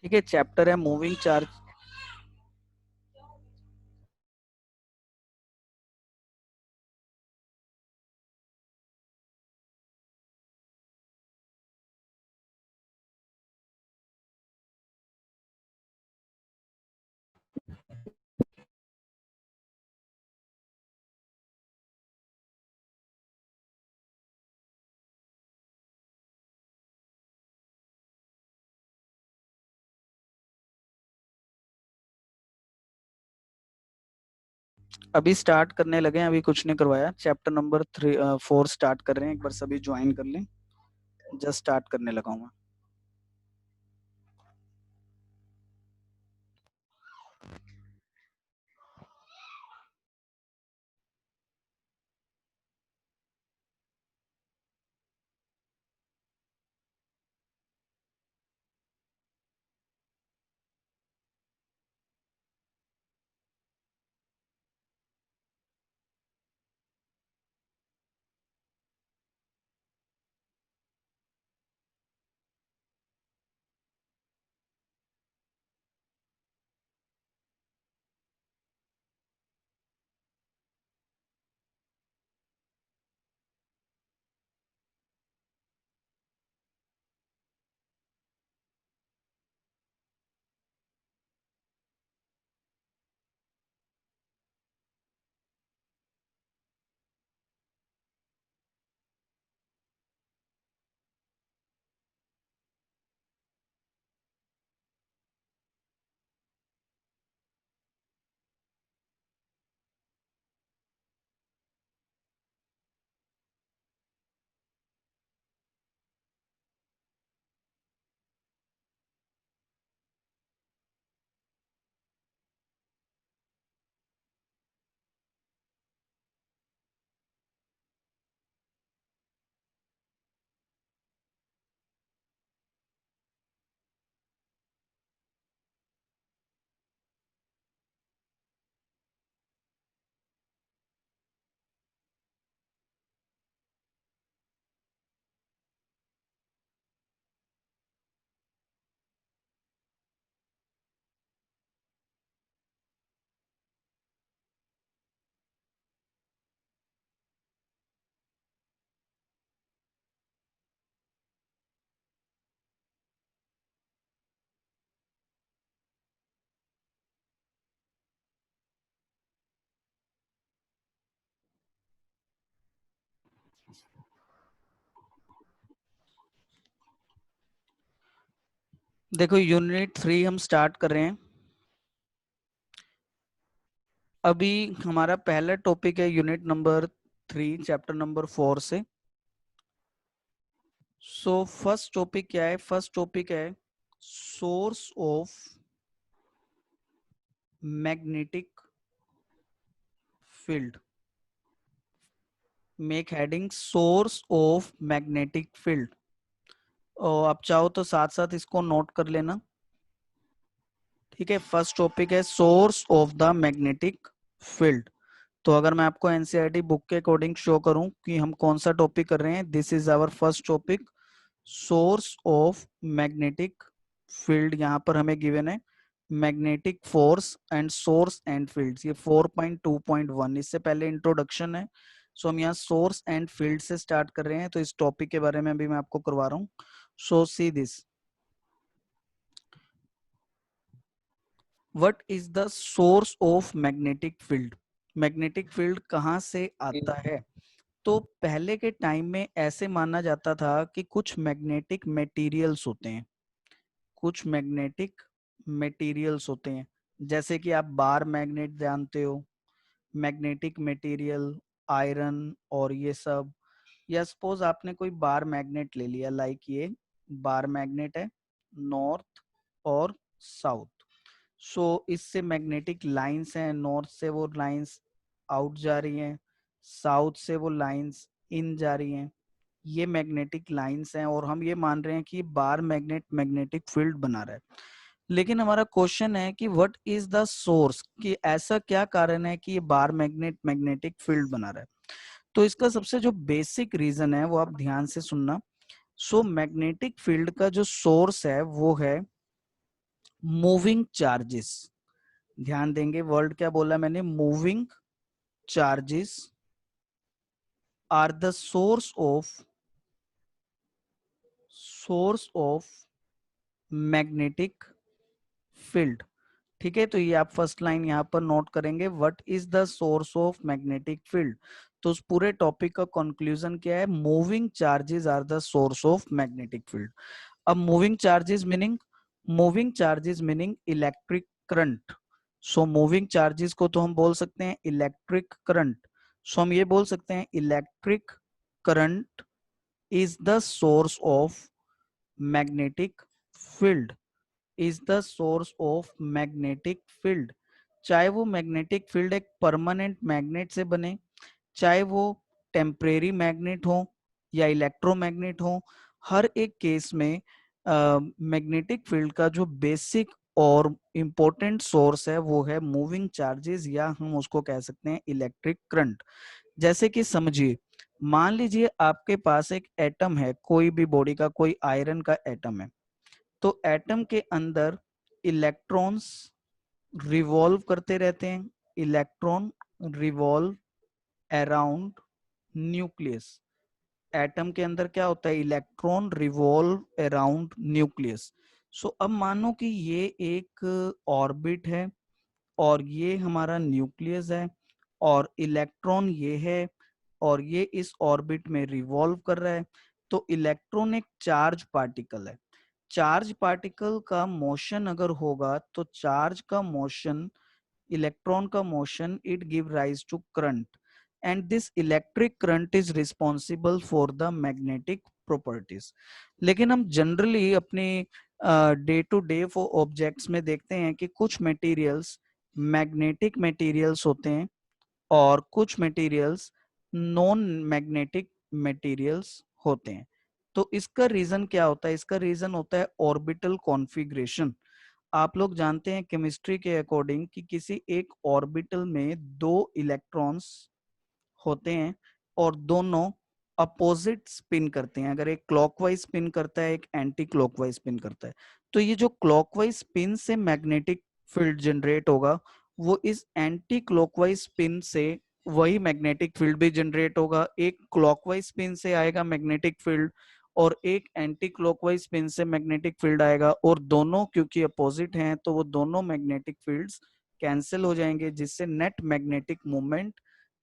ठीक है, चैप्टर है मूविंग चार्ज। अभी स्टार्ट करने लगे हैं, अभी कुछ नहीं करवाया। चैप्टर नंबर 4 स्टार्ट कर रहे हैं, एक बार सभी ज्वाइन कर लें। जस्ट स्टार्ट करने लगा हूँ मैं। देखो, यूनिट 3 हम स्टार्ट कर रहे हैं। अभी हमारा पहला टॉपिक है यूनिट नंबर 3 चैप्टर नंबर 4 से। सो फर्स्ट टॉपिक क्या है? फर्स्ट टॉपिक है source of magnetic field. Make heading source of magnetic field. और आप चाहो तो साथ साथ इसको नोट कर लेना। ठीक है, फर्स्ट टॉपिक है source of the magnetic field. तो अगर मैं आपको एनसीईआरटी बुक के अकॉर्डिंग शो करूं कि हम कौन सा टॉपिक कर रहे हैं, this is our first topic source of magnetic field. यहाँ पर हमें गिवन है magnetic force and source and fields, ये 4.2.1। इससे पहले इंट्रोडक्शन है। सो हम यहाँ सोर्स एंड फील्ड से स्टार्ट कर रहे हैं, तो इस टॉपिक के बारे में अभी मैं आपको करवा रहा हूँ। So see this, what is the source of magnetic field? Magnetic field कहाँ से आता है? तो पहले के टाइम में ऐसे माना जाता था कि कुछ मैग्नेटिक मटेरियल्स होते हैं, कुछ मैग्नेटिक मटेरियल्स होते हैं, जैसे कि आप बार मैग्नेट जानते हो, मैग्नेटिक मटेरियल, आयरन और ये सब। या सपोज आपने कोई बार मैग्नेट ले लिया, लाइक ये बार मैग्नेट है, नॉर्थ और साउथ। सो इससे मैग्नेटिक लाइंस हैं, नॉर्थ से वो लाइंस आउट जा रही हैं, साउथ से वो लाइंस इन जा रही हैं। ये मैग्नेटिक लाइंस हैं और हम ये मान रहे हैं कि बार मैग्नेट मैग्नेटिक फील्ड बना रहा है। लेकिन हमारा क्वेश्चन है कि व्हाट इज द सोर्स, कि ऐसा क्या कारण है कि ये बार मैग्नेट मैग्नेटिक फील्ड बना रहा है? तो इसका सबसे जो बेसिक रीजन है वो आप ध्यान से सुनना। सो मैग्नेटिक फील्ड का जो सोर्स है वो है मूविंग चार्जेस, ध्यान देंगे वर्ड क्या बोला मैंने, moving charges are the source of magnetic field. ठीक है, तो ये आप फर्स्ट लाइन यहाँ पर नोट करेंगे, what is the source of magnetic field. तो उस पूरे टॉपिक का कंक्लूजन क्या है, moving charges are the source of magnetic field. अब moving charges meaning electric current. So moving charges को तो हम बोल सकते हैं इलेक्ट्रिक करंट। सो हम ये बोल सकते हैं electric current is the source of magnetic field, is the source of magnetic field. चाहे वो मैग्नेटिक फील्ड एक परमानेंट मैग्नेट से बने, चाहे वो टेम्परेरी मैग्नेट हो या इलेक्ट्रोमैग्नेट हो, हर एक केस में मैग्नेटिक फील्ड का जो बेसिक और इम्पोर्टेंट सोर्स है वो है मूविंग चार्जेस, या हम उसको कह सकते हैं इलेक्ट्रिक करंट। जैसे कि समझिए, मान लीजिए आपके पास एक एटम है, कोई भी बॉडी का कोई आयरन का एटम है, तो एटम के अंदर इलेक्ट्रॉन्स रिवॉल्व करते रहते हैं, electron revolve around nucleus. Atom के अंदर क्या होता है, इलेक्ट्रॉन रिवॉल्व अराउंड न्यूक्लियस। सो अब मानो कि ये एक ऑर्बिट है और ये हमारा न्यूक्लियस है और इलेक्ट्रॉन ये है और ये इस ऑर्बिट में रिवॉल्व कर रहा है। तो इलेक्ट्रॉन एक चार्ज पार्टिकल है, चार्ज पार्टिकल का मोशन अगर होगा तो चार्ज का मोशन, इलेक्ट्रॉन का motion, it give rise to current, and this electric current is responsible for the magnetic properties. लेकिन हम जनरली अपने डे टू डे ऑब्जेक्ट्स में देखते हैं कि कुछ मटेरियल्स मैग्नेटिक मटेरियल्स होते हैं और कुछ मटेरियल्स नॉन मैग्नेटिक मटेरियल्स होते हैं। तो इसका रीजन क्या होता है, इसका रीजन होता है ऑर्बिटल कॉन्फ़िगरेशन। आप लोग जानते हैं केमिस्ट्री के अकॉर्डिंग कि किसी एक ऑर्बिटल में दो इलेक्ट्रॉन्स होते हैं और दोनों अपोजिट स्पिन करते हैं। अगर एक क्लॉकवाइज स्पिन करता है, एक एंटी क्लॉकवाइज स्पिन करता है, तो ये जो क्लॉकवाइज स्पिन से मैग्नेटिक फील्ड जनरेट होगा, वो इस एंटी क्लॉकवाइज स्पिन से वही मैग्नेटिक फील्ड भी जनरेट होगा। एक क्लॉकवाइज स्पिन से आएगा मैग्नेटिक फील्ड और एक एंटी क्लॉकवाइज स्पिन से मैग्नेटिक फील्ड आएगा, और दोनों क्योंकि अपोजिट हैं तो वो दोनों मैग्नेटिक फील्ड्स कैंसिल हो जाएंगे, जिससे नेट मैग्नेटिक मूवमेंट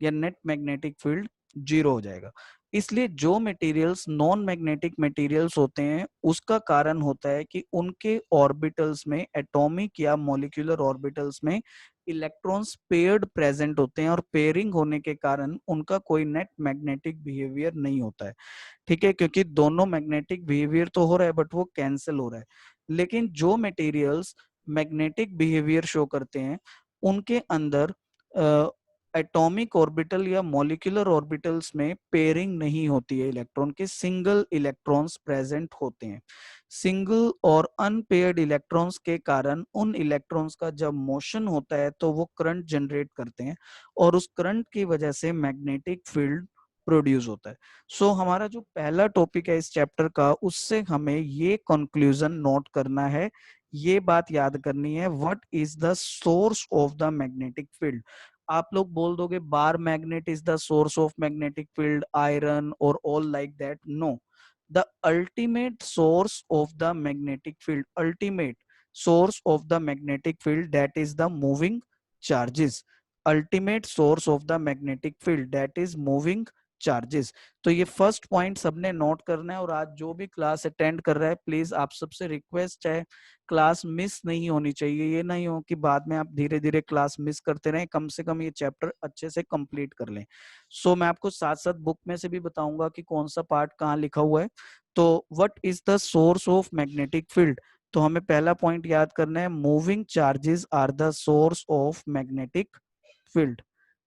या नेट मैग्नेटिक फील्ड जीरो हो जाएगा। इसलिए जो मटेरियल्स नॉन मैग्नेटिक मटेरियल्स होते हैं उसका कारण होता है कि उनके ऑर्बिटल्स में, एटॉमिक या मॉलिक्यूलर ऑर्बिटल्स में इलेक्ट्रॉन्स पेयर्ड प्रेजेंट होते हैं, और पेयरिंग होने के कारण उनका कोई नेट मैग्नेटिक बिहेवियर नहीं होता है। ठीक है, क्योंकि दोनों मैग्नेटिक बिहेवियर तो हो रहा है बट वो कैंसिल हो रहा है। लेकिन जो मटेरियल्स मैग्नेटिक बिहेवियर शो करते हैं उनके अंदर एटॉमिक ऑर्बिटल या मॉलिक्यूलर ऑर्बिटल्स में पेयरिंग नहीं होती है इलेक्ट्रॉन के, सिंगल इलेक्ट्रॉन्स प्रेजेंट होते हैं। सिंगल और अनपेयर्ड इलेक्ट्रॉन्स के कारण उन इलेक्ट्रॉन्स का जब मोशन होता है तो वो करंट जनरेट करते हैं, और उस करंट की वजह से मैग्नेटिक फील्ड प्रोड्यूस होता है। सो हमारा जो पहला टॉपिक है इस चैप्टर का, उससे हमें ये कंक्लूजन नोट करना है, ये बात याद करनी है, what is the source of the magnetic field. आप लोग बोल दोगे bar magnet is the source of magnetic field, iron और all like that. No, the ultimate source of the magnetic field, ultimate source of the magnetic field, that is the moving charges, ultimate source of the magnetic field, that is moving charges. तो ये first point सबने note करना है, और आज जो भी class attend कर रहा है प्लीज आप सबसे रिक्वेस्ट है, क्लास मिस नहीं होनी चाहिए। ये नहीं हो कि बाद में आप धीरे धीरे क्लास मिस करते रहें, कम से कम ये चैप्टर अच्छे से कंप्लीट कर लें। सो मैं आपको साथ साथ बुक में से भी बताऊंगा कि कौन सा पार्ट कहाँ लिखा हुआ है। तो what is the source of magnetic field, तो हमें पहला पॉइंट याद करना है, moving charges are the source of magnetic field.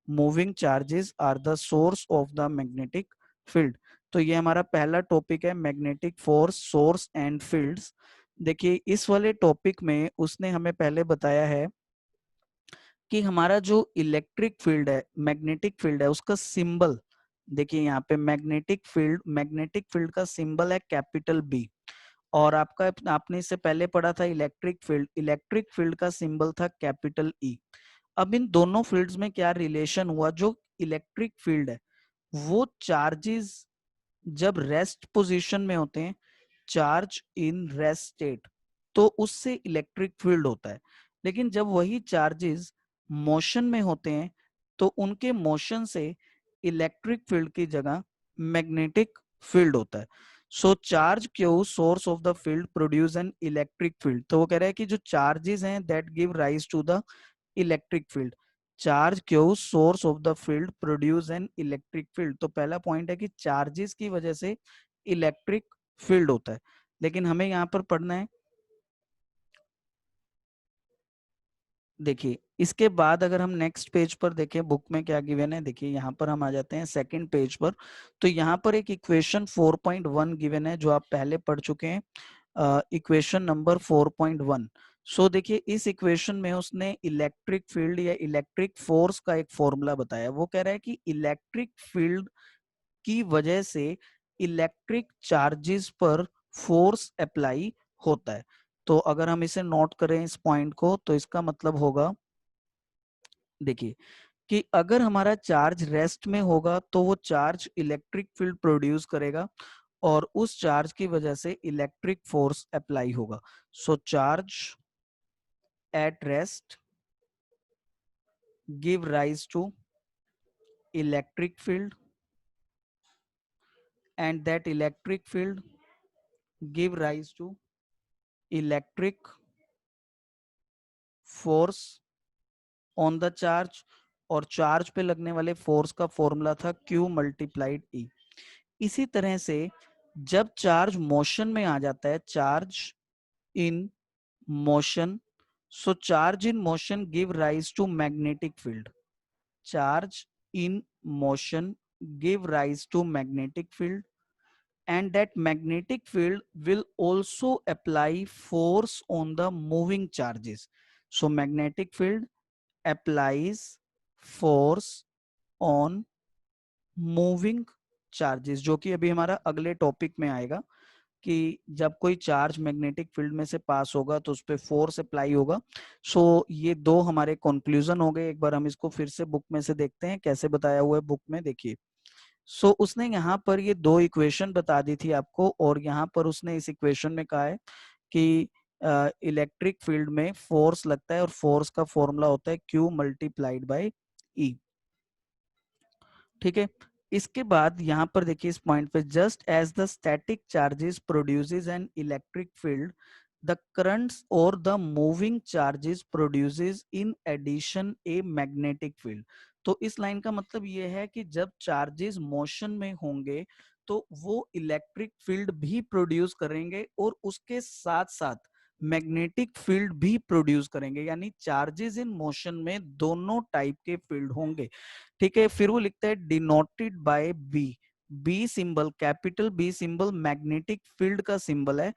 Moving charges are the source of the magnetic field. तो ये हमारा पहला टॉपिक है, magnetic force, source and fields. देखिए इस वाले टॉपिक में उसने हमें पहले बताया है कि हमारा जो इलेक्ट्रिक फील्ड है, मैग्नेटिक फील्ड है, उसका सिंबल देखिए यहाँ पे, मैग्नेटिक फील्ड का सिंबल है कैपिटल बी, और आपका आपने इससे पहले पढ़ा था इलेक्ट्रिक फील्ड, इलेक्ट्रिक फील्ड का सिंबल था कैपिटल ई। अब इन दोनों फील्ड्स में क्या रिलेशन हुआ, जो इलेक्ट्रिक फील्ड है वो चार्जेस जब रेस्ट पोजीशन में होते हैं, चार्ज इन रेस्ट स्टेट, तो उससे इलेक्ट्रिक फील्ड होता है। लेकिन जब वही चार्जेस मोशन में होते हैं तो उनके मोशन से इलेक्ट्रिक फील्ड की जगह मैग्नेटिक फील्ड होता है। So charge Q source of the field produce an electric field. तो वो कह रहा है कि जो चार्जेस हैं that give rise to the electric field, charge Q source of the field produce an electric field. तो पहला पॉइंट है कि चार्जेस की वजह से इलेक्ट्रिक फील्ड होता है। लेकिन हमें यहाँ पर पढ़ना है, देखिए इसके बाद अगर हम नेक्स्ट पेज पर देखें बुक में क्या गिवन है, देखिए यहाँ पर हम आ जाते हैं सेकंड पेज पर। तो यहाँ पर एक इक्वेशन 4.1 गिवन है जो आप पहले पढ़ चुके हैं, इक्वेशन नंबर 4.1। सो देखिए इस इक्वेशन में उसने इलेक्ट्रिक फील्ड या इलेक्ट्रिक फोर्स का एक फॉर्मूला बताया। वो कह रहा है कि इलेक्ट्रिक फील्ड की वजह से इलेक्ट्रिक चार्जेस पर फोर्स अप्लाई होता है। तो अगर हम इसे नोट करें इस पॉइंट को, तो इसका मतलब होगा, देखिए कि अगर हमारा चार्ज रेस्ट में होगा तो वो चार्ज इलेक्ट्रिक फील्ड प्रोड्यूस करेगा और उस चार्ज की वजह से इलेक्ट्रिक फोर्स अप्लाई होगा। So charge at rest give rise to electric field and that electric field give rise to electric force on the charge। और चार्ज पे लगने वाले फोर्स का फॉर्मूला था Q मल्टीप्लाइड E। इसी तरह से जब चार्ज मोशन में आ जाता है, charge in motion, so charge in motion give rise to magnetic field, charge in motion give rise to magnetic field, and that magnetic field will also apply force on the moving charges. So magnetic field applies force on moving charges, जो कि अभी हमारा अगले topic में आएगा कि जब कोई चार्ज मैग्नेटिक फील्ड में से पास होगा तो उस पर फोर्स अप्लाई होगा। सो ये दो हमारे कंक्लूजन हो गए। एक बार हम इसको फिर से बुक में से देखते हैं कैसे बताया हुआ है बुक में। देखिए उसने यहाँ पर ये दो इक्वेशन बता दी थी आपको, और यहाँ पर उसने इस इक्वेशन में कहा है कि इलेक्ट्रिक फील्ड में फोर्स लगता है और फोर्स का फॉर्मूला होता है Q मल्टीप्लाइड बाय E। ठीक है, इसके बाद यहाँ पर देखिए इस पॉइंट पे, just as the static charges produces an electric field, the currents और the moving charges produces in addition a magnetic field. तो इस लाइन का मतलब ये है कि जब चार्जेस मोशन में होंगे तो वो इलेक्ट्रिक फील्ड भी प्रोड्यूस करेंगे और उसके साथ साथ मैग्नेटिक फील्ड भी प्रोड्यूस करेंगे, यानी चार्जेस इन मोशन में दोनों टाइप के फील्ड होंगे। ठीक है, फिर वो लिखता है denoted by B, B symbol, capital B symbol magnetic field का सिंबल है।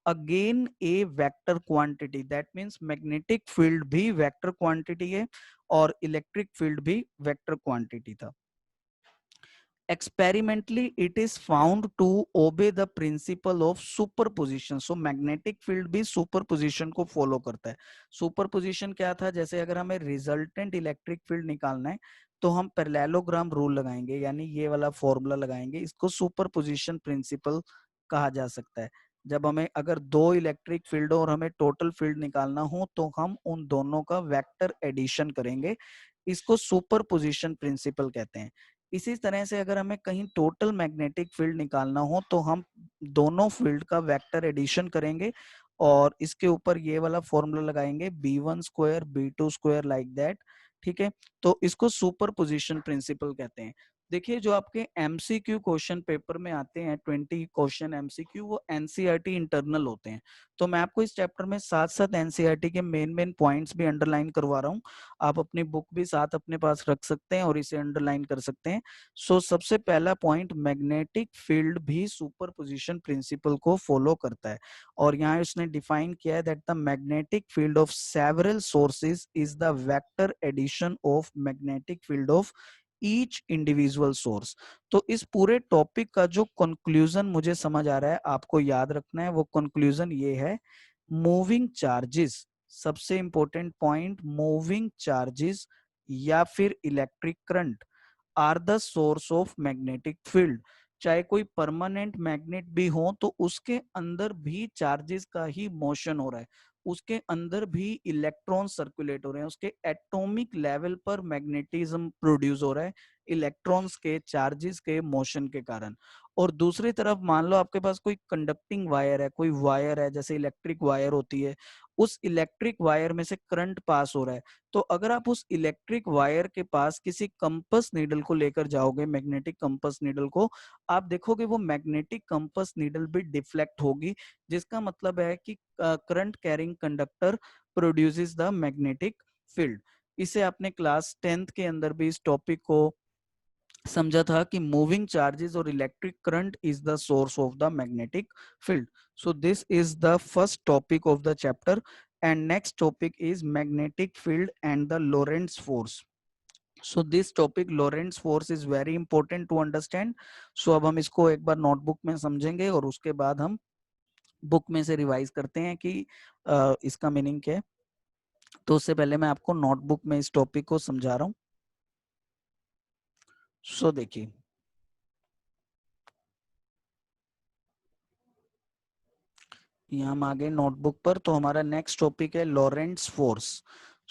Again a vector quantity, that means magnetic field भी वेक्टर क्वांटिटी है और इलेक्ट्रिक फील्ड भी वेक्टर क्वांटिटी था। Experimentally it is found to obey the principle of superposition। so magnetic field भी superposition को follow करता है। superposition क्या था, जैसे अगर हमें resultant electric field निकालना है तो हम पैरेललोग्राम रूल लगाएंगे, यानी ये वाला फॉर्मूला लगाएंगे, इसको सुपरपोजिशन प्रिंसिपल कहा जा सकता है। जब हमें अगर दो इलेक्ट्रिक फील्ड और हमें टोटल फील्ड निकालना हो तो हम उन दोनों का वेक्टर एडिशन करेंगे, इसको सुपरपोजिशन प्रिंसिपल कहते हैं। इसी तरह से अगर हमें कहीं टोटल मैग्नेटिक फील्ड निकालना हो तो हम दोनों फील्ड का वेक्टर एडिशन करेंगे और इसके ऊपर ये वाला फॉर्मूला लगाएंगे B1 square B2 square like that. ठीक है, तो इसको सुपरपोजिशन प्रिंसिपल कहते हैं। देखिए जो आपके एमसीक्यू क्वेश्चन पेपर में आते हैं 20 क्वेश्चन एमसीक्यू, वो एनसीईआरटी इंटरनल होते हैं। तो मैं आपको इस चैप्टर में साथ साथ एनसीईआरटी के मेन पॉइंट्स भी अंडरलाइन करवा रहा हूँ। आप अपनी बुक भी साथ अपने पास रख सकते हैं और इसे अंडरलाइन कर सकते हैं। सबसे पहला पॉइंट, मैग्नेटिक फील्ड भी सुपरपोजिशन प्रिंसिपल को फॉलो करता है और यहाँ उसने डिफाइन किया है that the magnetic field of several sources is the vector addition of magnetic field of each individual source. तो इस पूरे टॉपिक का जो कंक्लूजन मुझे समझ आ रहा है, आपको याद रखना है, वो कंक्लूजन ये है, मूविंग चार्जेस, सबसे इंपॉर्टेंट पॉइंट, मूविंग चार्जेस या फिर electric current are the source of magnetic field. चाहे कोई परमानेंट मैग्नेट भी हो तो उसके अंदर भी चार्जेस का ही मोशन हो रहा है, उसके अंदर भी इलेक्ट्रॉन सर्कुलेट हो रहे हैं, उसके एटॉमिक लेवल पर मैग्नेटिज्म प्रोड्यूस हो रहा है इलेक्ट्रॉन्स के चार्जेस के मोशन के कारण। और दूसरी तरफ मान लो आपके पास कोई कंडक्टिंग वायर है, कोई वायर है जैसे इलेक्ट्रिक वायर होती है, उस इलेक्ट्रिक वायर में से करंट पास हो रहा है, तो अगर आप उस इलेक्ट्रिक वायर के पास किसी कंपस नीडल को लेकर जाओगे, मैग्नेटिक कंपस नीडल को, आप देखोगे वो मैग्नेटिक कंपस नीडल भी डिफ्लेक्ट होगी, जिसका मतलब है कि current carrying conductor produces the magnetic field. इसे आपने क्लास 10th के अंदर भी इस टॉपिक को समझा था कि मूविंग चार्जेस और electric current is the source of the magnetic field. So this is the first topic of the chapter, and next topic is magnetic field and the Lorentz force. So this topic Lorentz force is very important to understand. So अब हम इसको एक बार notebook में समझेंगे और उसके बाद हम बुक में से रिवाइज करते हैं कि इसका मीनिंग क्या है। तो उससे पहले मैं आपको नोटबुक में इस टॉपिक को समझा रहा हूँ। सो देखिए, यहाँ हम आ गए नोटबुक पर, तो हमारा नेक्स्ट टॉपिक है लॉरेंट्स फोर्स।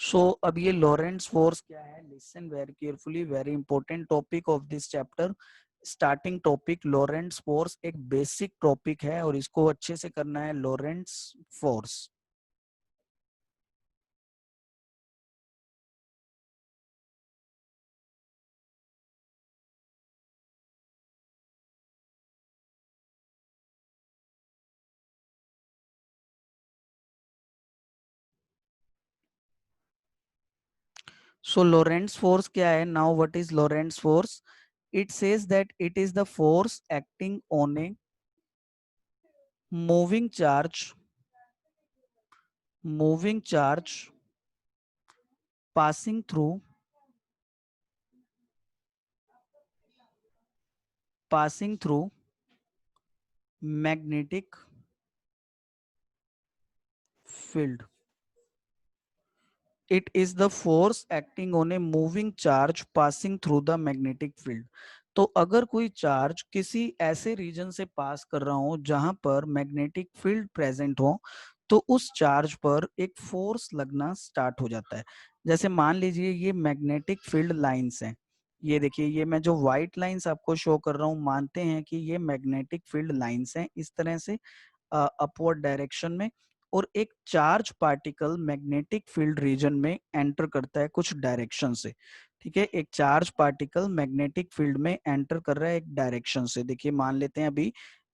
सो अब ये लॉरेंट्स फोर्स क्या है, listen very carefully, very important topic of this chapter. Starting topic Lorentz force एक बेसिक टॉपिक है और इसको अच्छे से करना है, लॉरेंट्स फोर्स। सो लॉरेंट्स फोर्स क्या है, now what is Lorentz force? It says that it is the force acting on a moving charge, moving charge passing through magnetic field. It is the force acting on a moving charge passing through the magnetic field. तो अगर कोई charge किसी ऐसे reason से पास कर रहा हो जहां पर मैग्नेटिक फील्ड प्रेजेंट हो, तो उस चार्ज पर एक फोर्स लगना स्टार्ट हो जाता है। जैसे मान लीजिए ये मैग्नेटिक फील्ड लाइंस हैं, ये देखिए, ये मैं जो व्हाइट लाइंस आपको शो कर रहा हूँ, मानते हैं कि ये मैग्नेटिक फील्ड लाइंस हैं इस तरह से अपवर्ड डायरेक्शन में, और एक charge particle magnetic field region में एंटर करता है कुछ डायरेक्शन से। ठीक है, एक चार्ज पार्टिकल मैग्नेटिक फील्ड में एंटर कर रहा है एक डायरेक्शन से। देखिए मान लेते हैं अभी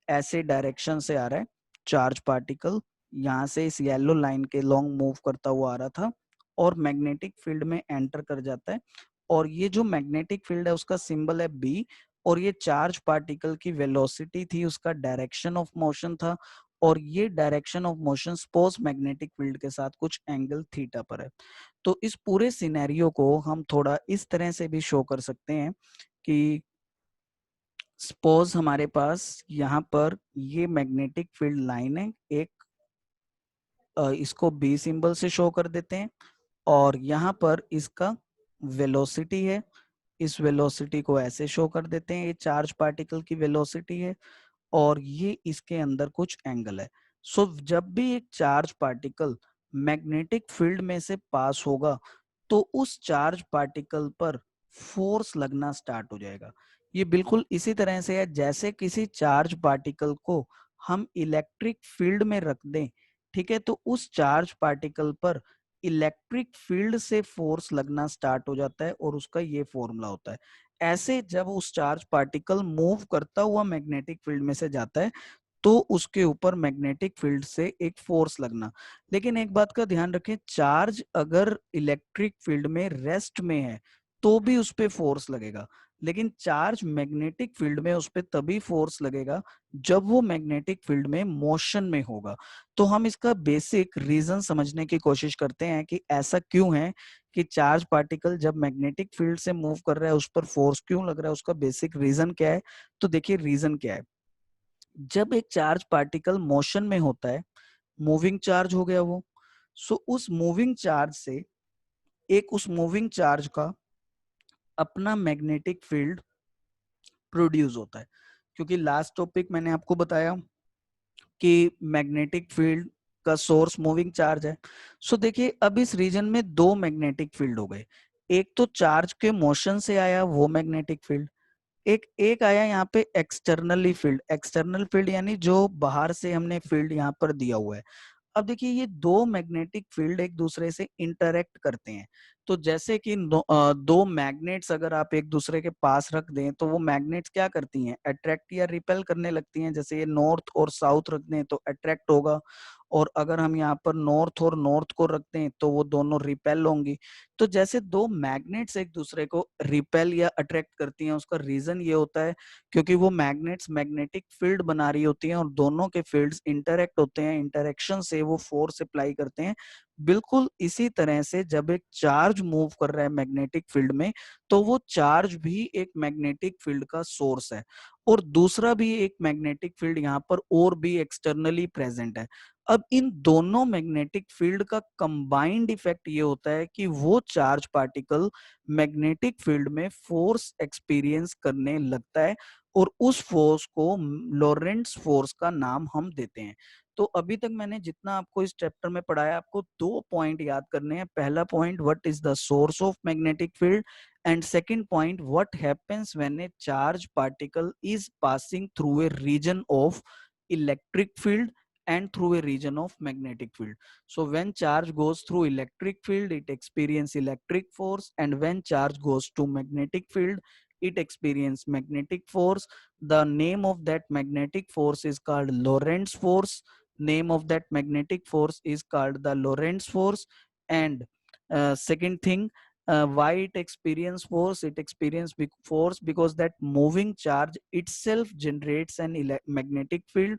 ऐसे डायरेक्शन से आ रहा है चार्ज पार्टिकल, यहाँ से इस येलो लाइन के लॉन्ग मूव करता हुआ आ रहा था और मैग्नेटिक फील्ड में एंटर कर जाता है। और ये जो मैग्नेटिक फील्ड है उसका सिंबल है बी, और ये चार्ज पार्टिकल की वेलोसिटी थी, उसका डायरेक्शन ऑफ मोशन था, और ये direction of motion suppose magnetic field के साथ कुछ एंगल थीटा पर है। तो इस पूरे सिनेरियो को हम थोड़ा इस तरह से भी शो कर सकते हैं कि सपोज हमारे पास यहाँ पर ये मैग्नेटिक फील्ड लाइन है एक, इसको बी सिंबल से शो कर देते हैं, और यहाँ पर इसका वेलोसिटी है, इस वेलोसिटी को ऐसे शो कर देते हैं, ये चार्ज पार्टिकल की वेलोसिटी है, और ये इसके अंदर कुछ एंगल है। सो जब भी एक चार्ज पार्टिकल मैग्नेटिक फील्ड में से पास होगा तो उस चार्ज पार्टिकल पर फोर्स लगना स्टार्ट हो जाएगा। ये बिल्कुल इसी तरह से है जैसे किसी चार्ज पार्टिकल को हम इलेक्ट्रिक फील्ड में रख दें, ठीक है, तो उस चार्ज पार्टिकल पर इलेक्ट्रिक फील्ड से फोर्स लगना स्टार्ट हो जाता है और उसका ये फॉर्मूला होता है। ऐसे जब उस चार्ज पार्टिकल मूव करता हुआ मैग्नेटिक फील्ड में से जाता है तो उसके ऊपर मैग्नेटिक फील्ड से एक फोर्स लगना। लेकिन एक बात का ध्यान रखें, चार्ज अगर इलेक्ट्रिक फील्ड में रेस्ट में है तो भी उस पे फोर्स लगेगा, लेकिन चार्ज मैग्नेटिक फील्ड में उस पर तभी फोर्स लगेगा जब वो मैग्नेटिक फील्ड में मोशन में होगा। तो हम इसका बेसिक रीजन समझने की कोशिश करते हैं कि ऐसा क्यों है कि चार्ज पार्टिकल जब मैग्नेटिक फील्ड से मूव कर रहा है उस पर फोर्स क्यों लग रहा है, उसका बेसिक रीजन क्या है। तो देखिए रीजन क्या है। जब एक चार्ज पार्टिकल मोशन में होता है, मूविंग चार्ज हो गया वो, सो उस मूविंग चार्ज से उस मूविंग चार्ज का अपना मैग्नेटिक फील्ड प्रोड्यूस होता है। क्योंकि लास्ट टॉपिक मैंने आपको बताया कि मैग्नेटिक फील्ड का सोर्स मूविंग चार्ज है। सो देखिए अब इस रीजन में दो मैग्नेटिक फील्ड हो गए। एक तो चार्ज के मोशन से आया वो मैग्नेटिक फील्ड, एक एक आया यहाँ पे एक्सटर्नली फील्ड। एक्सटर्नल फील्ड यानी जो बाहर से हमने फील्ड यहाँ पर दिया हुआ है। अब देखिए ये दो मैग्नेटिक फील्ड एक दूसरे से इंटरेक्ट करते हैं। तो जैसे कि दो मैग्नेट्स अगर आप एक दूसरे के पास रख दें तो वो मैग्नेट्स क्या करती हैं, अट्रैक्ट या रिपेल करने लगती हैं। जैसे ये नॉर्थ और साउथ रख दें तो अट्रैक्ट होगा, और अगर हम यहाँ पर नॉर्थ और नॉर्थ को रखते हैं तो वो दोनों रिपेल होंगी। तो जैसे दो मैग्नेट्स एक दूसरे को रिपेल या अट्रैक्ट करती हैं, उसका रीजन ये होता है क्योंकि वो मैग्नेट्स मैग्नेटिक फील्ड बना रही होती हैं और दोनों के फील्ड्स इंटरेक्ट होते हैं, इंटरेक्शन से वो फोर्स अप्लाई करते हैं। बिल्कुल इसी तरह से जब एक चार्ज मूव कर रहा है मैग्नेटिक फील्ड में तो वो चार्ज भी एक मैग्नेटिक फील्ड का सोर्स है, और दूसरा भी एक मैग्नेटिक फील्ड यहाँ पर और भी एक्सटर्नली प्रेजेंट है। अब इन दोनों मैग्नेटिक फील्ड का कंबाइंड इफेक्ट ये होता है कि वो चार्ज पार्टिकल मैग्नेटिक फील्ड में फोर्स एक्सपीरियंस करने लगता है, और उस फोर्स को लॉरेंट्स फोर्स का नाम हम देते हैं। तो अभी तक मैंने जितना आपको इस चैप्टर में पढ़ाया, आपको दो पॉइंट याद करने हैं। पहला point, what is the source of magnetic field, and second point, what happens when a charge particle is passing through a region of electric field and through a region of magnetic field. So when charge goes through electric field, it experience electric force, and when charge goes to magnetic field, it experience magnetic force. The name of that magnetic force is called Lorentz force. Name of that magnetic force is called the Lorentz force. And second thing, why it experience force, it experience force because that moving charge itself generates an magnetic field.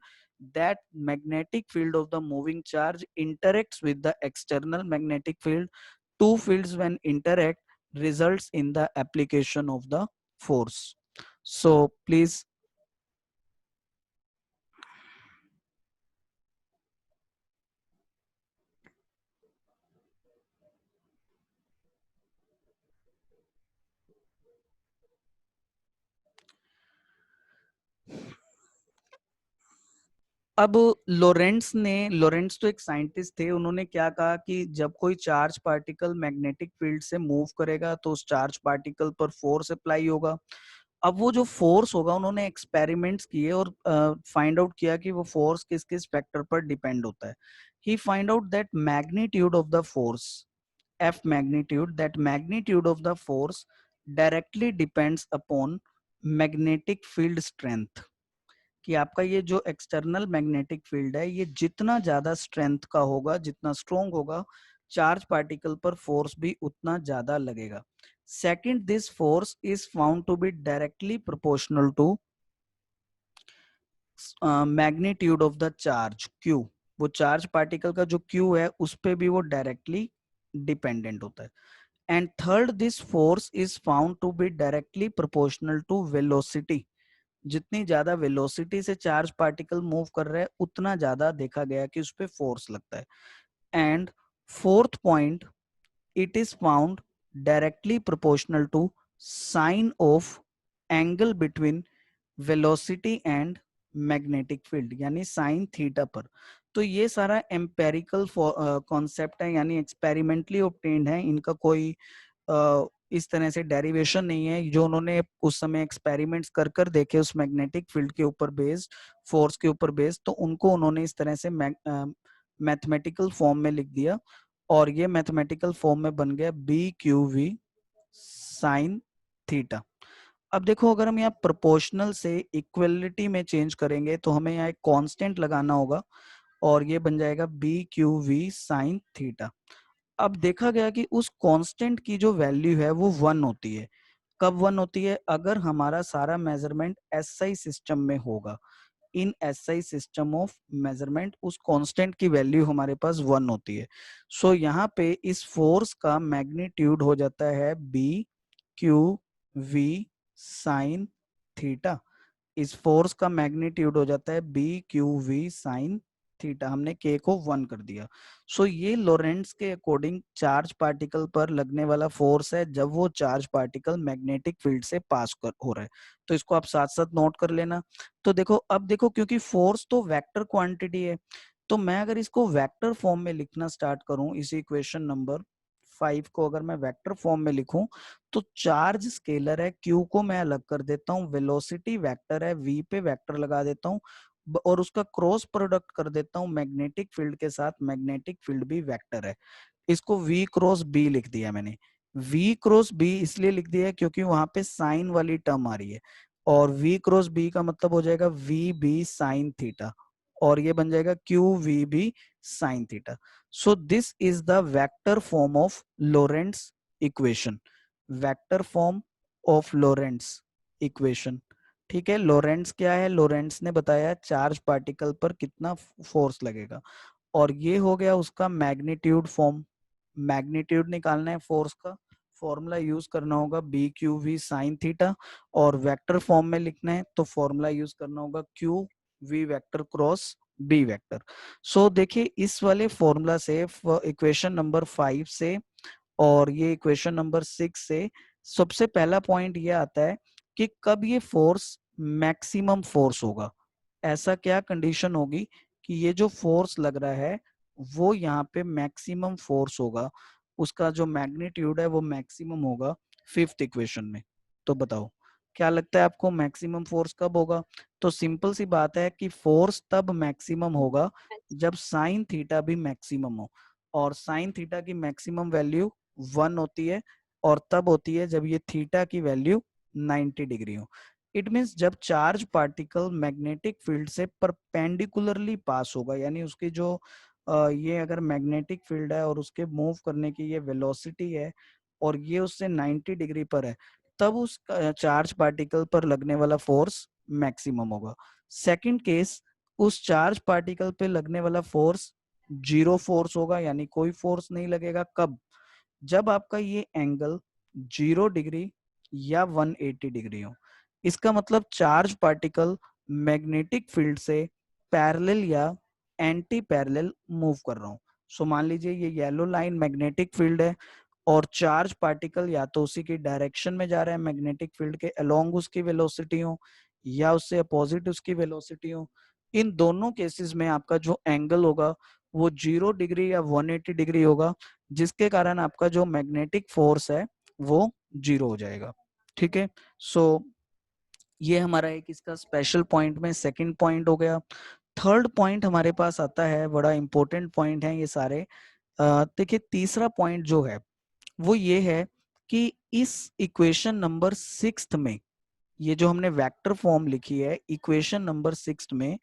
That magnetic field of the moving charge interacts with the external magnetic field. Two fields when interact results in the application of the force. So please. अब लोरेंट्स तो एक scientist थे, उन्होंने क्या कहा कि जब कोई चार्ज पार्टिकल मैग्नेटिक फील्ड से मूव करेगा तो उस चार्ज पार्टिकल पर फोर्स अप्लाई होगा। अब वो जो फोर्स होगा, उन्होंने एक्सपेरिमेंट्स किए और फाइंड आउट किया कि वो फोर्स किस किस फैक्टर पर डिपेंड होता है। He find out that magnitude of the force, F magnitude, that magnitude of the force directly depends upon magnetic field strength. कि आपका ये जो एक्सटर्नल मैग्नेटिक फील्ड है ये जितना ज्यादा स्ट्रेंथ का होगा, जितना स्ट्रोंग होगा, चार्ज पार्टिकल पर फोर्स भी उतना ज्यादा लगेगा। Second, this force is found to be directly proportional to magnitude of the charge Q. वो चार्ज पार्टिकल का जो क्यू है उस पे भी वो डायरेक्टली डिपेंडेंट होता है। And third, this force is found to be directly proportional to velocity. जितनी ज्यादा वेलोसिटी से चार्ज पार्टिकल मूव कर रहे हैं उतना ज्यादा देखा गया कि उस पर फोर्स लगता है। And fourth point, it is found directly proportional to sine of angle between velocity and magnetic field, यानी साइन थीटा पर। तो ये सारा एम्पेरिकल कॉन्सेप्ट है, यानी एक्सपेरिमेंटली ऑब्टेन्ड है, इनका कोई इस तरह से डेरिवेशन नहीं है। जो उन्होंने उस समय एक्सपेरिमेंट्स कर कर देखे उस मैग्नेटिक फील्ड के ऊपर बेस्ड, फोर्स के ऊपर बेस्ड, तो उनको उन्होंने इस तरह से मैथमेटिकल फॉर्म में लिख दिया, और ये मैथमेटिकल फॉर्म में बन गया B Q V sine theta. अब देखो अगर हम यहाँ प्रोपोर्शनल से इक्वलिटी में चेंज करेंगे तो हमें यहाँ एक कांस्टेंट लगाना होगा, और ये बन जाएगा B Q V sine theta. अब देखा गया कि उस कांस्टेंट की जो वैल्यू है वो 1 होती है। कब 1 होती है? अगर हमारा सारा मेजरमेंट एसआई सिस्टम में होगा, in SI system of measurement उस कांस्टेंट की वैल्यू हमारे पास 1 होती है। सो यहाँ पे इस फोर्स का मैग्नीट्यूड हो जाता है B Q V sine theta. इस फोर्स का मैग्नीट्यूड हो जाता है B Q V sine theta. हमने के को 1 कर दिया। सो ये लोरेंट्स के अकॉर्डिंग चार्ज पार्टिकल पर लगने वाला फोर्स है जब वो चार्ज पार्टिकल मैग्नेटिक फील्ड से पास कर हो रहा है। तो इसको आप साथ साथ नोट कर लेना। तो देखो, अब देखो, क्योंकि फोर्स तो वेक्टर क्वांटिटी है, तो मैं अगर इसको वेक्टर फॉर्म में लिखना स्टार्ट करूं, इसी इक्वेशन नंबर 5 को अगर मैं वेक्टर फॉर्म में लिखूं, तो चार्ज स्केलर है, क्यू को मैं अलग कर देता हूँ, वेलोसिटी वेक्टर है, वी पे वेक्टर लगा देता हूँ, और उसका क्रॉस प्रोडक्ट कर देता हूँ मैग्नेटिक फील्ड के साथ, मैग्नेटिक फील्ड भी वेक्टर है। इसको v क्रॉस बी लिख दिया मैंने। v क्रॉस बी इसलिए लिख दिया क्योंकि वहां पे साइन वाली टर्म आ रही है, और v क्रॉस बी का मतलब हो जाएगा वी बी साइन थीटा, और ये बन जाएगा Q V B sine theta. So this is the vector form of Lorentz equation, vector form of Lorentz equation. ठीक है, लोरेंट्स क्या है? लोरेंट्स ने बताया चार्ज पार्टिकल पर कितना फोर्स लगेगा, और ये हो गया उसका मैग्नीट्यूड फॉर्म। मैग्नीट्यूड निकालना है फोर्स का, फॉर्मूला यूज करना होगा B Q V sine theta, और वेक्टर फॉर्म में लिखना है तो फॉर्मूला यूज करना होगा Q V vector cross B vector. So देखिए, इस वाले फॉर्मूला से, इक्वेशन नंबर 5 से और ये इक्वेशन नंबर 6 से, सबसे पहला पॉइंट ये आता है कि कब ये फोर्स मैक्सिमम फोर्स होगा। ऐसा क्या कंडीशन होगी कि ये जो फोर्स लग रहा है वो यहाँ पे मैक्सिमम फोर्स होगा, उसका जो मैग्नीट्यूड है वो मैक्सिमम होगा 5th इक्वेशन में। तो बताओ, क्या लगता है आपको मैक्सिमम फोर्स कब होगा? तो सिंपल सी बात है कि फोर्स तब मैक्सिमम होगा जब साइन थीटा भी मैक्सिमम हो, और साइन थीटा की मैक्सिमम वैल्यू 1 होती है, और तब होती है जब ये थीटा की वैल्यू 90 डिग्री हो। इट मीन्स जब चार्ज पार्टिकल मैग्नेटिक फील्ड से परपेंडिकुलरली पास होगा, यानी उसकी जो ये अगर मैग्नेटिक फील्ड है और उसके मूव करने की ये वेलोसिटी है, और ये उससे 90 डिग्री पर है, तब उस चार्ज पार्टिकल पर लगने वाला फोर्स मैक्सिमम होगा। सेकंड केस, उस चार्ज पार्टिकल पे लगने वाला फोर्स जीरो फोर्स होगा, यानी कोई फोर्स नहीं लगेगा। कब? जब आपका ये एंगल 0 डिग्री या 180 डिग्री हो। इसका मतलब चार्ज पार्टिकल मैग्नेटिक फील्ड से पैरेलल या एंटी पैरेलल मूव कर रहा हूं। सो मान लीजिए ये येलो लाइन मैग्नेटिक फील्ड है, और चार्ज पार्टिकल या तो उसी की डायरेक्शन में जा रहा है मैग्नेटिक फील्ड के अलोंग उसकी वेलोसिटी हो, या उससे अपोजिट उसकी वेलोसिटी हो। इन दोनों केसेस में आपका जो एंगल होगा वो 0 डिग्री या 180 डिग्री होगा, जिसके कारण आपका जो मैग्नेटिक फोर्स है वो 0 हो जाएगा। ठीक है, सो ये हमारा एक इसका स्पेशल पॉइंट में सेकंड पॉइंट हो गया। थर्ड पॉइंट हमारे पास आता है, बड़ा इंपॉर्टेंट पॉइंट है ये सारे। देखिए, तीसरा पॉइंट जो है वो ये है कि इस इक्वेशन नंबर 6 में, ये जो हमने वेक्टर फॉर्म लिखी है इक्वेशन नंबर 6 में,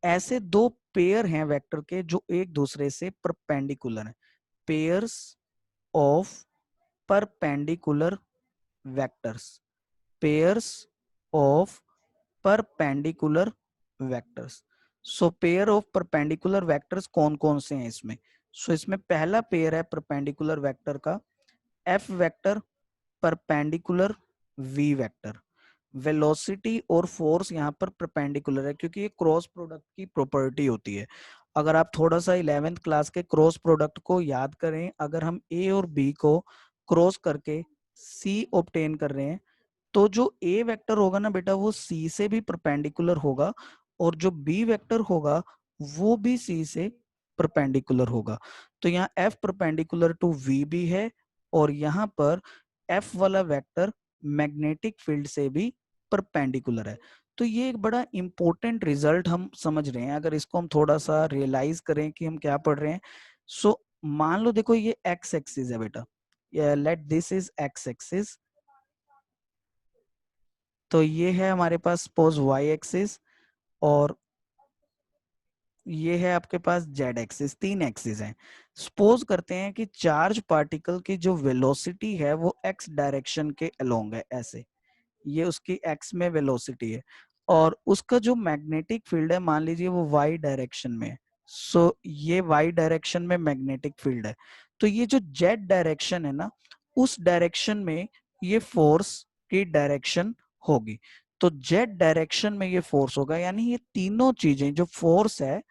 ऐसे दो पेयर हैं वेक्टर के जो एक दूसरे से परपेंडिकुलर हैं। Pairs of perpendicular vectors, pairs of perpendicular vectors. So pair of perpendicular vectors कौन कौन से हैं इसमें? सो इसमें पहला पेयर है परपेंडिकुलर वेक्टर का F vector perpendicular V vector. Velocity और फोर्स यहाँ पर परपेंडिकुलर है क्योंकि ये क्रॉस प्रोडक्ट की प्रॉपर्टी होती है। अगर आप थोड़ा सा 11th क्लास के क्रॉस प्रोडक्ट को याद करें, अगर हम ए और बी को क्रॉस करके सी ऑब्टेन कर रहे हैं, तो जो ए वेक्टर होगा ना बेटा वो सी से भी परपेंडिकुलर होगा, और जो बी वेक्टर होगा वो भी सी से परपेंडिकुलर होगा। तो यहाँ एफ परपेंडिकुलर टू वी भी है, और यहाँ पर एफ वाला वेक्टर मैग्नेटिक फील्ड से भी परपेंडिकुलर है। तो ये एक बड़ा इंपॉर्टेंट रिजल्ट हम समझ रहे हैं, अगर इसको हम थोड़ा सा रियलाइज करें कि हम क्या पढ़ रहे हैं। सो मान लो, देखो ये एक्स एक्सिस है बेटा, let this is x axis, तो ये है हमारे पास सपोज वाई एक्सिस, और ये है आपके पास जेड एक्सिस, 3 एक्सिस हैं। सपोज करते हैं कि चार्ज पार्टिकल की जो वेलोसिटी है वो एक्स डायरेक्शन के अलोंग है, ऐसे, ये उसकी एक्स में वेलोसिटी है, और उसका जो मैग्नेटिक फील्ड है मान लीजिए वो वाई डायरेक्शन में है। सो ये वाई डायरेक्शन में मैग्नेटिक फील्ड है। तो ये जो जेड डायरेक्शन है ना, उस डायरेक्शन में ये फोर्स की डायरेक्शन होगी। तो जेड डायरेक्शन में ये फोर्स होगा, यानी ये तीनों चीजें, जो फोर्स है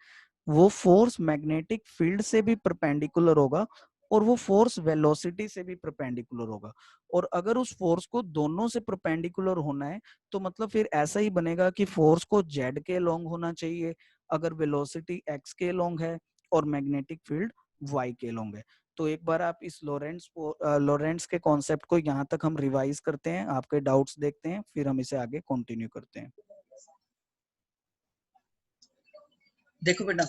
वो फोर्स मैग्नेटिक फील्ड से भी परपेंडिकुलर होगा, और वो फोर्स वेलोसिटी से भी परपेंडिकुलर होगा। और अगर उस फोर्स को दोनों से परपेंडिकुलर होना है तो मतलब फिर ऐसा ही बनेगा कि फोर्स को जेड के लॉन्ग होना चाहिए अगर वेलोसिटी एक्स के लॉन्ग है, और मैग्नेटिक फील्ड वाई के लॉन्ग है। तो एक बार आप इस लॉरेंट्स के कॉन्सेप्ट को यहाँ तक हम रिवाइज करते हैं, आपके डाउट्स देखते हैं, फिर हम इसे आगे कंटिन्यू करते हैं। देखो बेटा,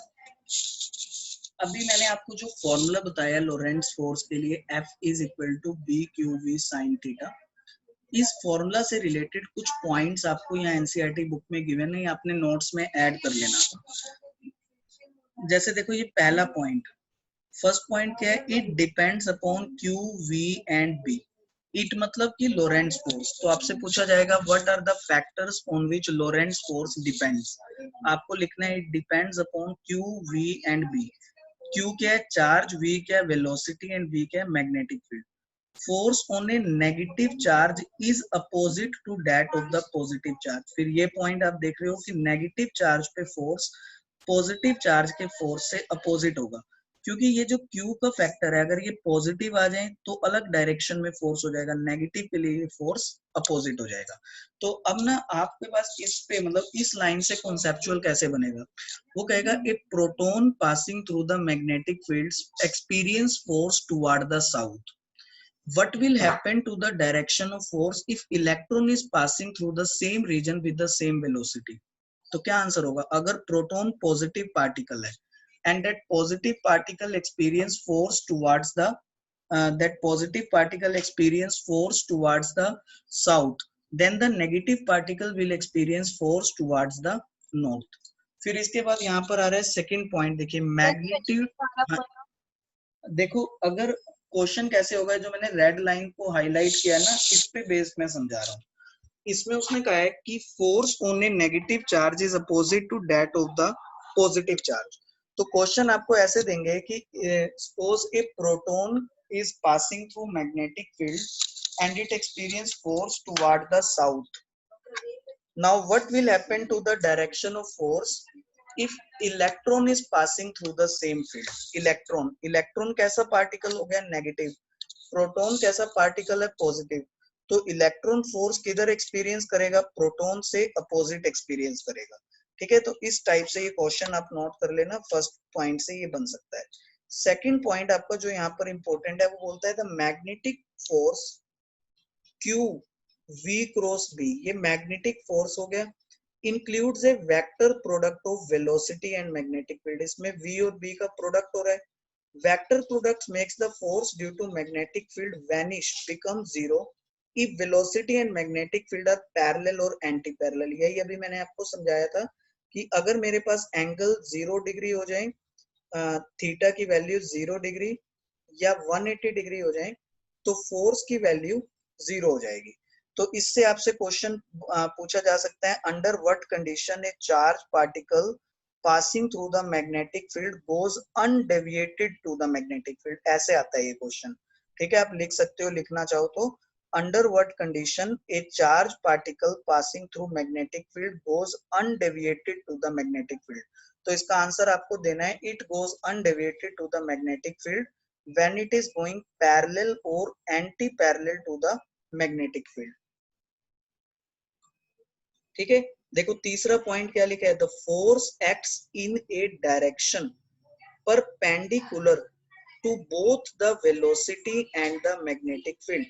अभी मैंने आपको जो फॉर्मूला बताया लोरेंट्स फोर्स के लिए, F is equal to B Q V sine theta, इस फॉर्मूला से रिलेटेड कुछ पॉइंट्स आपको यहाँ एनसीईआरटी बुक में गिवन है, अपने नोट्स में ऐड कर लेना। जैसे देखो ये पहला पॉइंट, फर्स्ट पॉइंट क्या है, it depends upon Q V and B. It मतलब कि लोरेंट्स फोर्स, तो आपसे पूछा जाएगा what are the factors on which Lorentz force depends. आपको लिखना है it depends upon Q V and B. Q क्या है, चार्ज, वी क्या है, वेलोसिटी, एंड बी क्या है, magnetic field. Force on a negative charge is opposite to that of the positive charge. फिर ये पॉइंट आप देख रहे हो कि नेगेटिव चार्ज पे फोर्स पॉजिटिव चार्ज के फोर्स से अपोजिट होगा, क्योंकि ये जो Q का फैक्टर है अगर ये पॉजिटिव आ जाए तो अलग डायरेक्शन में फोर्स हो जाएगा, नेगेटिव के लिए फोर्स अपोजिट हो जाएगा। तो अब ना आपके पास इस पे मतलब इस लाइन से कॉन्सेप्चुअल कैसे बनेगा, वो कहेगा a proton passing through the magnetic fields experience force toward the south. What will happen to the direction of force if electron is passing through the same region with the same velocity? तो क्या answer होगा, अगर proton positive particle है and that positive particle experience force towards the that positive particle experience force towards the south, then the negative particle will experience force towards the north. फिर इसके बाद यहाँ पर आ रहा है सेकंड पॉइंट, देखिए magnitude. देखो अगर क्वेश्चन कैसे होगा, जो मैंने रेड लाइन को हाईलाइट किया ना, इस पे बेस में समझा रहा हूँ। इसमें उसने कहा है कि force on a negative charge is opposite to that of the positive charge. तो क्वेश्चन आपको ऐसे देंगे कि suppose a proton is passing through magnetic field and it experience force toward the south. Now what will happen to the direction of force if electron is passing through the same field? Electron कैसा particle हो गया, negative. Proton कैसा particle है, positive. तो electron force किधर experience करेगा, proton से opposite experience करेगा। ठीक है, तो इस टाइप से ये क्वेश्चन आप नोट कर लेना, फर्स्ट पॉइंट से ये बन सकता है। सेकंड पॉइंट आपका जो यहाँ पर इंपॉर्टेंट है, वो बोलता है the magnetic force Q V cross B, ये मैग्नेटिक फोर्स हो गया, includes a vector product of velocity and magnetic field. इसमें V और B का प्रोडक्ट हो रहा है। Vector product makes the force due to magnetic field vanish become zero if velocity and magnetic field are parallel और anti parallel. यही अभी मैंने आपको समझाया था कि अगर मेरे पास एंगल 0 डिग्री हो जाए, थीटा की वैल्यू 0 डिग्री या 180 डिग्री हो जाए, तो फोर्स की वैल्यू 0 हो जाएगी। तो इससे आपसे क्वेश्चन पूछा जा सकता है, under what condition a charge particle passing through the magnetic field goes undeviated to the magnetic field. ऐसे आता है ये क्वेश्चन। ठीक है, आप लिख सकते हो, लिखना चाहो तो, under what condition a charge particle passing through magnetic field goes undeviated to the magnetic field. तो इसका आंसर आपको देना है it goes undeviated to the magnetic field when it is going parallel or anti-parallel to the magnetic field। ठीक है, देखो तीसरा point क्या लिखा है, the force acts in a direction perpendicular to both the velocity and the magnetic field.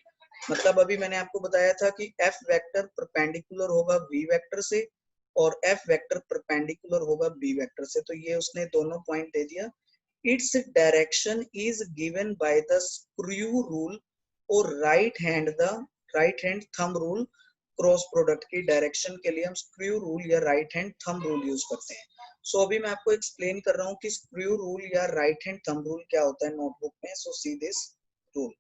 मतलब अभी मैंने आपको बताया था कि F वेक्टर परपेंडिकुलर होगा V वेक्टर से और F वेक्टर परपेंडिकुलर होगा B वेक्टर से। तो ये उसने दोनों पॉइंट दे दिया। Its direction is given by the screw rule और right hand thumb rule। Cross product की डायरेक्शन के लिए हम स्क्रू रूल या right hand thumb rule use करते हैं। सो अभी मैं आपको एक्सप्लेन कर रहा हूँ कि स्क्रू रूल या राइट हैंड थंब रूल क्या होता है नोटबुक में. So see this rule.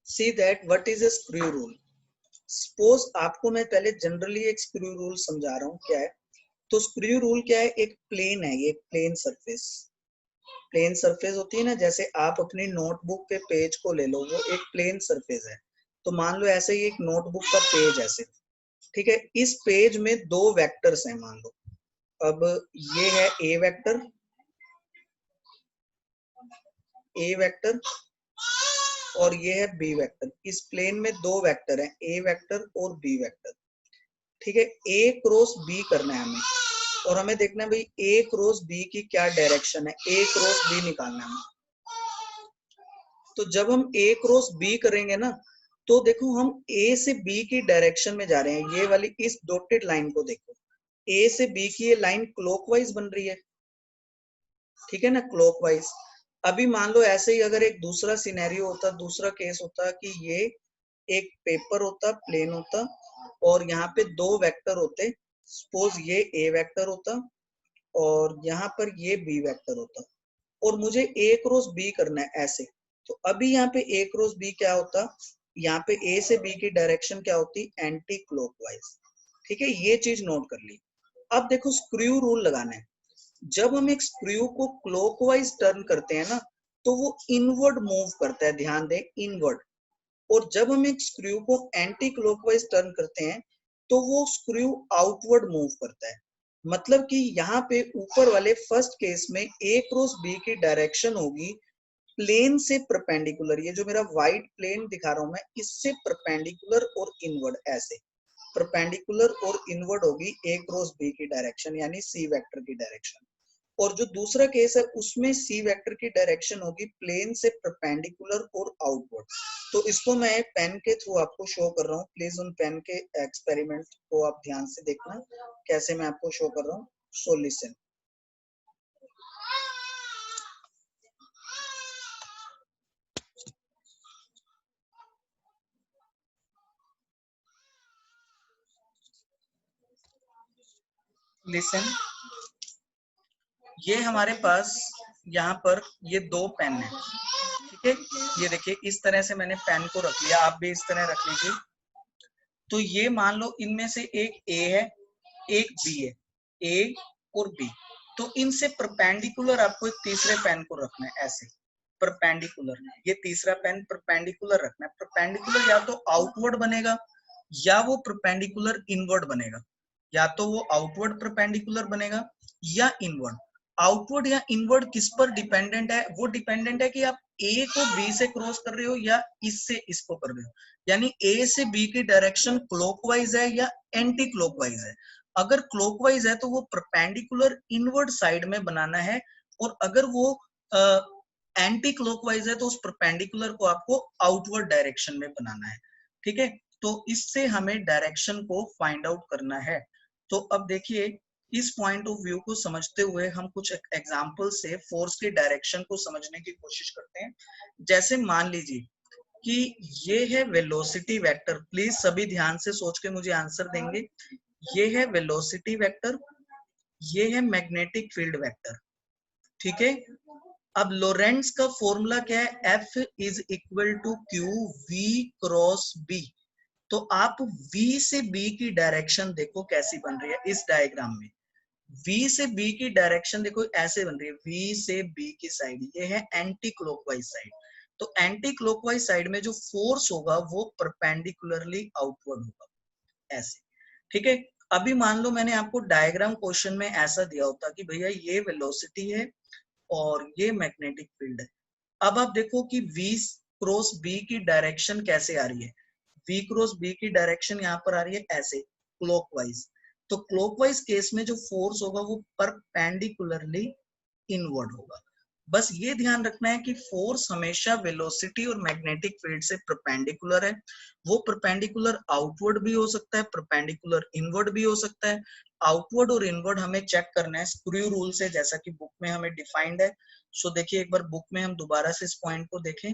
See that what is a screw rule. Suppose आपको मैं पहले जनरली एक स्क्रू रूल समझा रहा हूँ क्या है. तो स्क्रू रूल क्या है, एक प्लेन है, ये प्लेन सरफेस. प्लेन सरफेस होती है ना, जैसे आप अपनी नोटबुक के पेज को ले लो, वो एक प्लेन सरफेस है. तो मान लो ऐसे ही एक नोटबुक का पेज ऐसे, ठीक है. इस पेज में दो वेक्टर्स हैं मान लो. अब ये है ए वेक्टर, ए वेक्टर, और ये है बी वेक्टर. इस प्लेन में दो वेक्टर हैं, ए वेक्टर और बी वेक्टर. ठीक है. ए क्रॉस बी करना है हमें, और हमें देखना है भाई ए क्रॉस बी की क्या डायरेक्शन है. ए क्रॉस बी निकालना है हमें. तो जब हम ए क्रॉस बी करेंगे ना, तो देखो हम ए से बी की डायरेक्शन में जा रहे हैं. ये वाली इस डॉटेड लाइन को देखो, ए से बी की ये लाइन क्लॉकवाइज बन रही है, ठीक है ना, क्लॉकवाइज. अभी मान लो ऐसे ही अगर एक दूसरा सिनेरियो होता, दूसरा केस होता कि ये एक पेपर होता, प्लेन होता, और यहाँ पे दो वेक्टर होते. सपोज ये ए वेक्टर होता और यहाँ पर ये बी वेक्टर होता, और मुझे ए क्रॉस बी करना है ऐसे. तो अभी यहाँ पे ए क्रॉस बी क्या होता, यहाँ पे ए से बी की डायरेक्शन क्या होती, एंटी क्लॉकवाइज. ठीक है, ये चीज नोट कर ली. अब देखो स्क्रू रूल लगाना है. जब हम एक स्क्रू को क्लॉकवाइज टर्न करते हैं ना, तो वो इनवर्ड मूव करता है, ध्यान दें, इनवर्ड. और जब हम एक स्क्रू को एंटी क्लॉकवाइज टर्न करते हैं, तो वो स्क्रू आउटवर्ड मूव करता है. मतलब कि यहाँ पे ऊपर वाले फर्स्ट केस में ए क्रॉस बी की डायरेक्शन होगी प्लेन से परपेंडिकुलर. ये जो मेरा व्हाइट प्लेन दिखा रहा हूं मैं, इससे परपेंडिकुलर और इनवर्ड, ऐसे परपेंडिकुलर और इनवर्ड होगी ए क्रॉस बी की डायरेक्शन, यानी सी वेक्टर की डायरेक्शन. और जो दूसरा केस है उसमें सी वेक्टर की डायरेक्शन होगी प्लेन से परपेंडिकुलर और आउटवर्ड. तो इसको मैं पेन के थ्रू आपको शो कर रहा हूँ. प्लीज उन पेन के एक्सपेरिमेंट को आप ध्यान से देखना कैसे मैं आपको शो कर रहा हूँ. So listen. लिसन, ये हमारे पास यहाँ पर ये दो पेन है, ठीक है. ये देखिए इस तरह से मैंने पेन को रख लिया, आप भी इस तरह रख लीजिए. तो ये मान लो इनमें से एक ए है, एक बी है, ए और बी. तो इनसे परपेंडिकुलर आपको एक तीसरे पेन को रखना है, ऐसे परपेंडिकुलर. ये तीसरा पेन परपेंडिकुलर रखना है. परपेंडिकुलर या तो आउटवर्ड बनेगा या वो परपेंडिकुलर इनवर्ड बनेगा. या तो वो आउटवर्ड परपेंडिकुलर बनेगा या इनवर्ड. आउटवर्ड या इनवर्ड किस पर डिपेंडेंट है, वो डिपेंडेंट है कि आप ए को बी से क्रॉस कर रहे हो या इससे इसको कर रहे हो. यानी ए से बी की डायरेक्शन क्लॉकवाइज है या एंटी क्लॉकवाइज है. अगर क्लॉकवाइज है तो वो परपेंडिकुलर इनवर्ड साइड में बनाना है, और अगर वो एंटी क्लॉकवाइज है तो उस परपेंडिकुलर को आपको आउटवर्ड डायरेक्शन में बनाना है. ठीक है, तो इससे हमें डायरेक्शन को फाइंड आउट करना है. तो अब देखिए इस पॉइंट ऑफ व्यू को समझते हुए हम कुछ एग्जांपल से फोर्स की डायरेक्शन को समझने की कोशिश करते हैं. जैसे मान लीजिए कि ये है वेलोसिटी वेक्टर. प्लीज सभी ध्यान से सोच के मुझे आंसर देंगे. ये है वेलोसिटी वेक्टर, ये है मैग्नेटिक फील्ड वेक्टर, ठीक है. अब लोरेंट्ज का फॉर्मूला क्या है, F is equal to Q V cross B. तो आप V से B की डायरेक्शन देखो कैसी बन रही है इस डायग्राम में. V से B की डायरेक्शन देखो ऐसे बन रही है, V से B की साइड, ये है एंटी क्लॉकवाइज साइड. तो एंटी क्लॉकवाइज साइड में जो फोर्स होगा वो परपेंडिकुलरली आउटवर्ड होगा, ऐसे. ठीक है. अभी मान लो मैंने आपको डायग्राम क्वेश्चन में ऐसा दिया होता कि भैया ये वेलोसिटी है और ये मैग्नेटिक फील्ड है. अब आप देखो कि V क्रॉस B की डायरेक्शन कैसे आ रही है. V क्रॉस B की डायरेक्शन यहाँ पर आ रही है ऐसे क्लॉकवाइज. तो क्लॉकवाइज केस में जो फोर्स होगा वो परपेंडिकुलरली इनवर्ड होगा. बस ये ध्यान रखना है कि फोर्स हमेशा वेलोसिटी और मैग्नेटिक फील्ड से परपेंडिकुलर है। वो परपेंडिकुलर आउटवर्ड भी हो सकता है, परपेंडिकुलर इनवर्ड भी हो सकता है। आउटवर्ड और इनवर्ड हमें चेक करना है स्क्रू रूल से, जैसा कि बुक में हमें डिफाइंड है। सो देखिए एक बार बुक में हम दोबारा से इस पॉइंट को देखें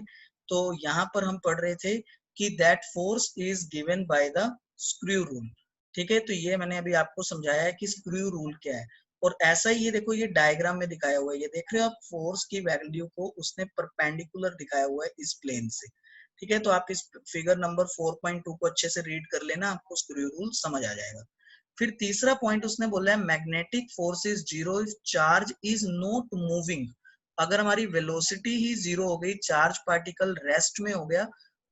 तो यहाँ पर हम पढ़ रहे थे कि that force is given by the screw rule. ठीक है, तो ये मैंने अभी आपको समझाया है कि स्क्रू रूल क्या है। और ऐसा ही ये देखो, ये डायग्राम में दिखाया हुआ है, ये देख रहे हो आप, फोर्स की वैल्यू को उसने परपेंडिकुलर दिखाया हुआ है इस प्लेन से। ठीक है, तो आप इस फिगर नंबर 4.2 को अच्छे से रीड कर लेना, आपको स्क्रू रूल समझ आ जाएगा। फिर तीसरा पॉइंट उसने बोला है magnetic force is zero if charge is not moving. अगर हमारी वेलोसिटी ही जीरो हो गई, चार्ज पार्टिकल रेस्ट में हो गया,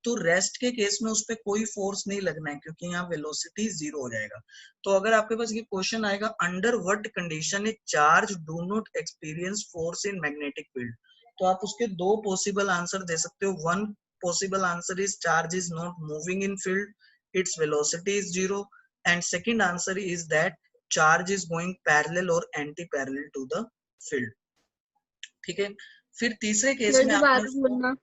तो रेस्ट के केस में उस पर कोई फोर्स नहीं लगना है, क्योंकि यहाँ वेलोसिटी जीरो हो जाएगा। तो अगर आपके पास ये क्वेश्चन आएगा, under what condition a charge do not experience force in magnetic field, तो आप उसके दो पॉसिबल आंसर दे सकते हो। One possible answer is charge is not moving in field, its velocity is zero, and second answer is that charge is going parallel और anti parallel to the field. ठीक है, फिर तीसरे केस में आपने उसको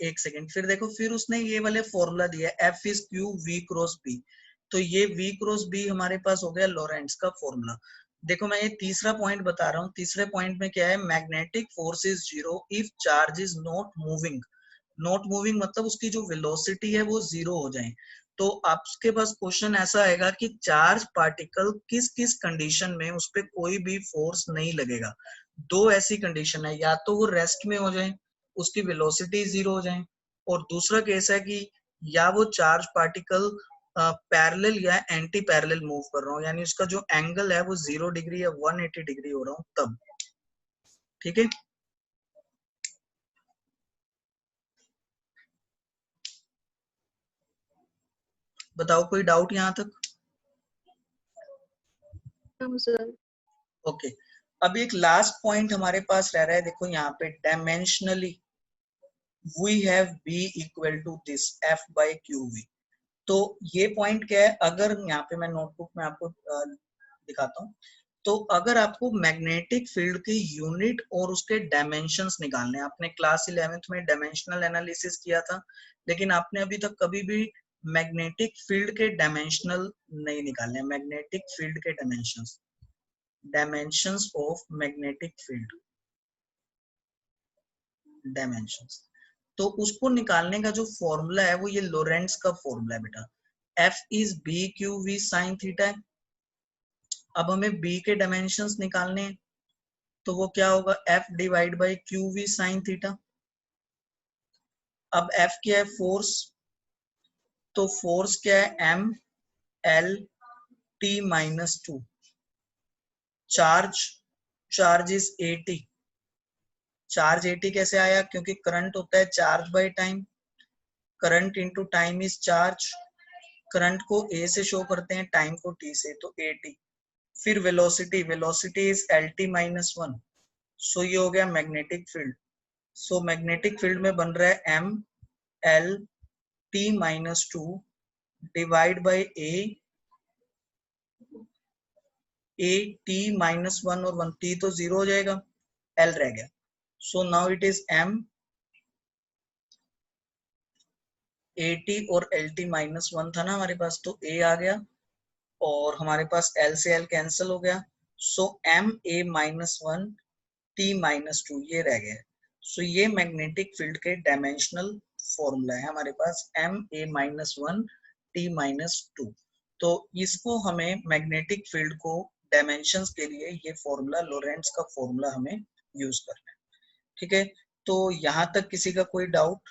एक सेकेंड, फिर देखो, फिर उसने ये वाले फॉर्मूला दिया F is Q V cross B. तो ये v क्रॉस बी हमारे पास हो गया लॉरेंट्ज का फॉर्मूला। देखो मैं ये तीसरा पॉइंट बता रहा हूँ, तीसरे पॉइंट में क्या है, magnetic force is zero if charge is not moving. Not moving मतलब उसकी जो वेलोसिटी है वो जीरो हो जाए। तो आपके पास क्वेश्चन ऐसा आएगा कि चार्ज पार्टिकल किस किस कंडीशन में उस पर कोई भी फोर्स नहीं लगेगा। दो ऐसी कंडीशन है, या तो वो रेस्ट में हो जाए, उसकी वेलोसिटी जीरो हो जाए, और दूसरा केस है कि या वो चार्ज पार्टिकल पैरेलल या एंटी पैरेलल मूव कर रहा हूँ, यानी उसका जो एंगल है वो 0 डिग्री या 180 डिग्री हो रहा हूँ तब। ठीक है, बताओ कोई डाउट यहाँ तक? ओके, अब एक लास्ट पॉइंट हमारे पास रह रहा है, देखो यहाँ पे dimensionally we have B equal to this F by Q V. तो ये पॉइंट क्या है, अगर यहाँ पे मैं नोटबुक में आपको दिखाता हूँ, तो अगर आपको मैग्नेटिक फील्ड की यूनिट और उसके डायमेंशंस निकालने, आपने क्लास 11th में डायमेंशनल एनालिसिस किया था, लेकिन आपने अभी तक कभी भी मैग्नेटिक फील्ड के डायमेंशनल नहीं निकाले। मैग्नेटिक फील्ड के dimensions, dimensions of magnetic field, dimensions, तो उसको निकालने का जो फॉर्मूला है वो ये लोरेंट्ज का फॉर्मूला है बेटा। F is B Q V sine theta है। अब हमें बी के डायमेंशंस निकालने हैं, तो वो क्या होगा, F divide by Q V sine theta. अब एफ क्या है, फोर्स, तो फोर्स क्या है, M L T minus two. Charge, charge is 80। Charge 80 कैसे आया, क्योंकि करंट होता है charge by time, current into time is charge. Current को ए से शो करते हैं, टाइम को टी से, तो 80। फिर velocity, velocity is L T minus one. So ये हो गया magnetic field. So magnetic field में बन रहा है M L T minus two divide by A T minus one, और वन टी तो जीरो हो जाएगा, एल रह गया। So now it is M A T और एल टी माइनस वन था ना हमारे पास, तो ए आ गया और हमारे पास एल से एल कैंसिल हो गया। So M A minus one T minus two ये रह गया। सो ये मैग्नेटिक फील्ड के डायमेंशनल फॉर्मूला है हमारे पास, M A minus one T minus two. तो इसको हमें मैग्नेटिक फील्ड को डायमेंशंस के लिए ये फॉर्मूला, लोरेंट्ज का फॉर्मूला हमें यूज करना है। ठीक है, तो यहाँ तक किसी का कोई डाउट?